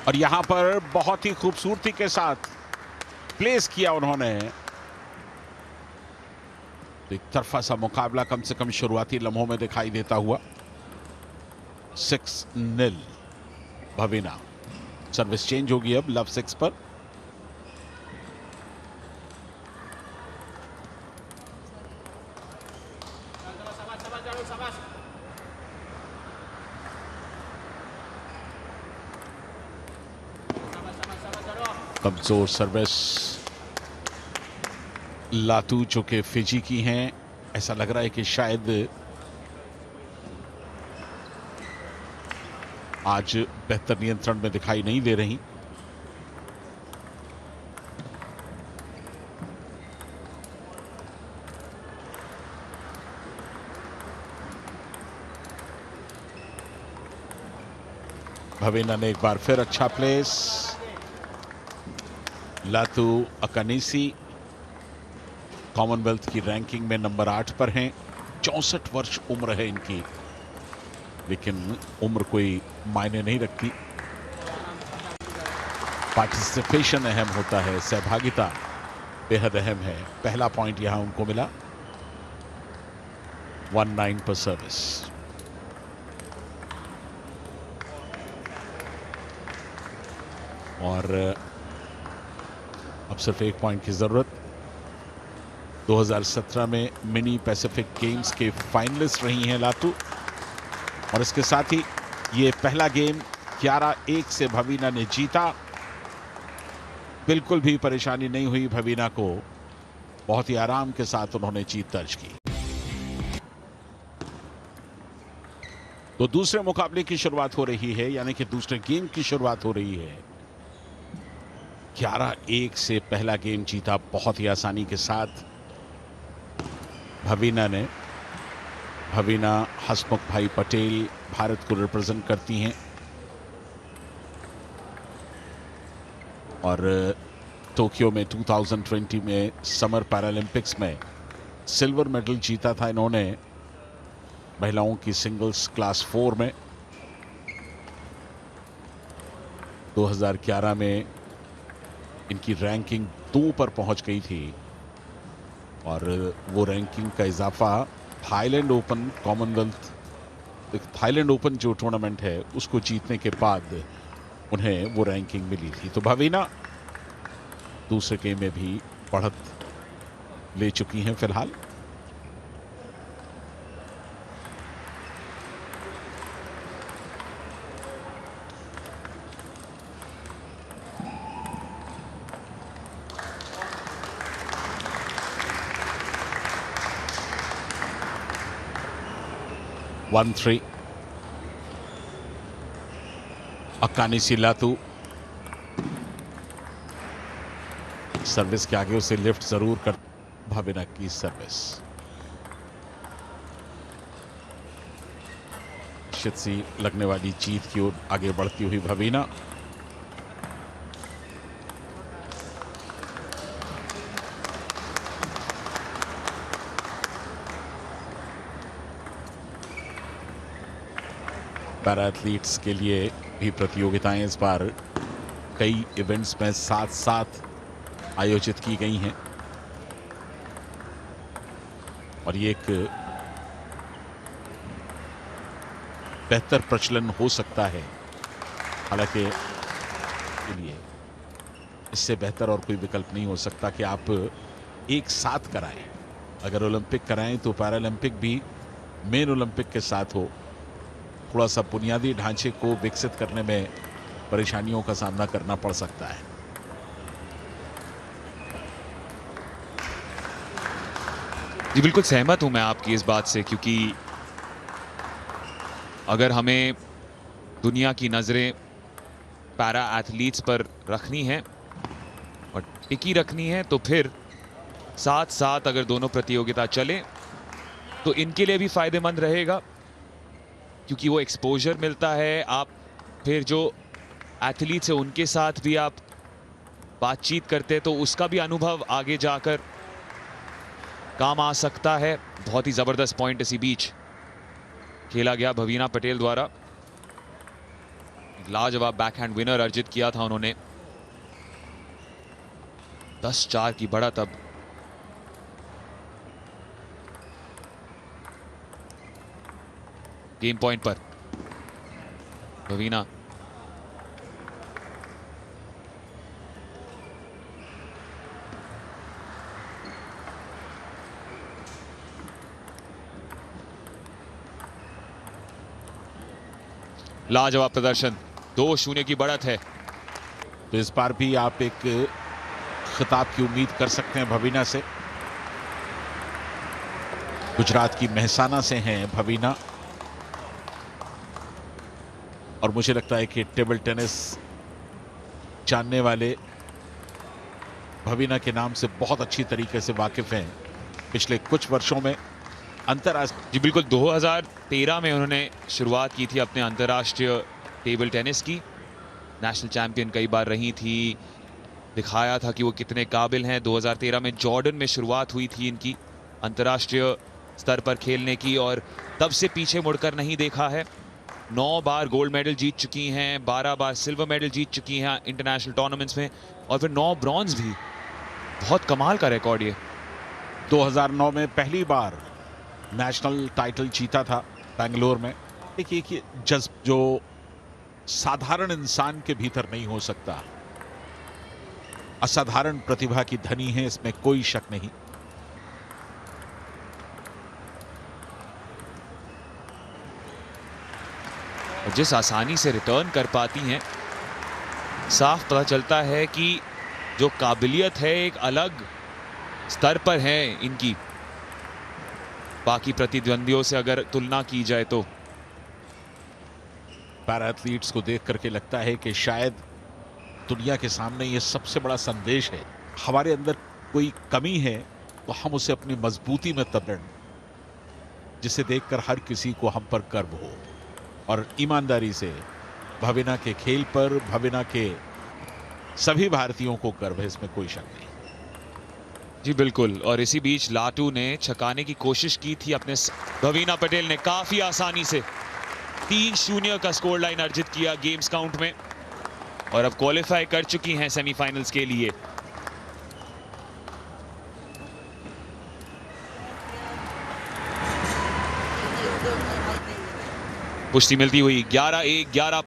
और यहां पर बहुत ही खूबसूरती के साथ प्लेस किया उन्होंने। तो एक तरफा सा मुकाबला कम से कम शुरुआती लम्हों में दिखाई देता हुआ। 6-0 भवीना। सर्विस चेंज होगी अब लव 6 पर। कमजोर सर्विस लातू जो कि फिजी की हैं। ऐसा लग रहा है कि शायद आज बेहतर नियंत्रण में दिखाई नहीं दे रही। भवेना ने एक बार फिर अच्छा प्लेस। लातू अकानीसी कॉमनवेल्थ की रैंकिंग में नंबर 8 पर हैं। 64 वर्ष उम्र है इनकी, लेकिन उम्र कोई मायने नहीं रखती। पार्टिसिपेशन अहम होता है, सहभागिता बेहद अहम है। पहला पॉइंट यहां उनको मिला। 1-9 पर सर्विस। और अब सिर्फ एक पॉइंट की जरूरत। 2017 में मिनी पैसिफिक गेम्स के फाइनलिस्ट रही हैं लातू, और इसके साथ ही ये पहला गेम 11-1 से भवीना ने जीता। बिल्कुल भी परेशानी नहीं हुई भवीना को, बहुत ही आराम के साथ उन्होंने जीत दर्ज की। तो दूसरे मुकाबले की शुरुआत हो रही है, यानी कि दूसरे गेम की शुरुआत हो रही है। 11-1 से पहला गेम जीता बहुत ही आसानी के साथ भवीना ने। भवीना हसमुख भाई पटेल भारत को रिप्रेजेंट करती हैं और टोक्यो में 2020 में समर पैरालंपिक्स में सिल्वर मेडल जीता था इन्होंने महिलाओं की सिंगल्स क्लास 4 में। 2011 में इनकी रैंकिंग 2 पर पहुंच गई थी, और वो रैंकिंग का इजाफा Thailand open Commonwealth Thailand open जो टूर्नामेंट है उसको जीतने के बाद उन्हें वो रैंकिंग मिली थी। तो भवीना दूसरे गेम में भी बढ़त ले चुकी हैं फिलहाल। वन 3 अकानीसी लातू। सर्विस के आगे उसे लिफ्ट जरूर कर भवीना की सर्विस। निश्चित सी लगने वाली जीत की ओर आगे बढ़ती हुई भवीना। पैरा एथलीट्स के लिए भी प्रतियोगिताएं इस बार कई इवेंट्स में साथ साथ आयोजित की गई हैं, और ये एक बेहतर प्रचलन हो सकता है। हालांकि के लिए इससे बेहतर और कोई विकल्प नहीं हो सकता कि आप एक साथ कराएं। अगर ओलंपिक कराएं तो पैरालंपिक भी मेन ओलंपिक के साथ हो। थोड़ा सा बुनियादी ढांचे को विकसित करने में परेशानियों का सामना करना पड़ सकता है। जी बिल्कुल सहमत हूं मैं आपकी इस बात से, क्योंकि अगर हमें दुनिया की नज़रें पैरा एथलीट्स पर रखनी है और टिकी रखनी है, तो फिर साथ साथ अगर दोनों प्रतियोगिता चले तो इनके लिए भी फायदेमंद रहेगा, क्योंकि वो एक्सपोजर मिलता है। आप फिर जो एथलीट्स है उनके साथ भी आप बातचीत करते हैं तो उसका भी अनुभव आगे जाकर काम आ सकता है। बहुत ही जबरदस्त पॉइंट इसी बीच खेला गया भवीना पटेल द्वारा। लाजवाब बैकहैंड विनर अर्जित किया था उन्होंने। 10-4 की बढ़त अब। गेम पॉइंट पर भवीना। लाजवाब प्रदर्शन, 2-0 की बढ़त है। तो इस बार भी आप एक खिताब की उम्मीद कर सकते हैं भवीना से। गुजरात की मेहसाना से हैं भवीना, और मुझे लगता है कि टेबल टेनिस जानने वाले भवीना के नाम से बहुत अच्छी तरीके से वाकिफ हैं। पिछले कुछ वर्षों में अंतर्राष्ट्रीय, जी बिल्कुल, 2013 में उन्होंने शुरुआत की थी अपने अंतर्राष्ट्रीय टेबल टेनिस की। नेशनल चैंपियन कई बार रही थी, दिखाया था कि वो कितने काबिल हैं। 2013 में जॉर्डन में शुरुआत हुई थी इनकी अंतर्राष्ट्रीय स्तर पर खेलने की, और तब से पीछे मुड़कर नहीं देखा है। 9 बार गोल्ड मेडल जीत चुकी हैं, 12 बार सिल्वर मेडल जीत चुकी हैं इंटरनेशनल टूर्नामेंट्स में, और फिर 9 ब्रॉन्ज भी। बहुत कमाल का रिकॉर्ड ये। 2009 में पहली बार नेशनल टाइटल जीता था बेंगलोर में। देखिए कि जज्ब जो साधारण इंसान के भीतर नहीं हो सकता, असाधारण प्रतिभा की धनी है, इसमें कोई शक नहीं। और जिस आसानी से रिटर्न कर पाती हैं, साफ पता चलता है कि जो काबिलियत है एक अलग स्तर पर है इनकी, बाकी प्रतिद्वंदियों से अगर तुलना की जाए तो। पैरा एथलीट्स को देख करके लगता है कि शायद दुनिया के सामने ये सबसे बड़ा संदेश है, हमारे अंदर कोई कमी है तो हम उसे अपनी मजबूती में तब्दील, जिसे देखकर हर किसी को हम पर गर्व हो। और ईमानदारी से भवीना के खेल पर, भवीना के सभी भारतीयों को गर्व है, इसमें कोई शक नहीं। जी बिल्कुल, और इसी बीच लाटू ने छकाने की कोशिश की थी अपने। भवीना पटेल ने काफी आसानी से 3-0 का स्कोर लाइन अर्जित किया गेम्स काउंट में, और अब क्वालिफाई कर चुकी हैं सेमीफाइनल्स के लिए। पुष्टि मिलती हुई 11-1, 11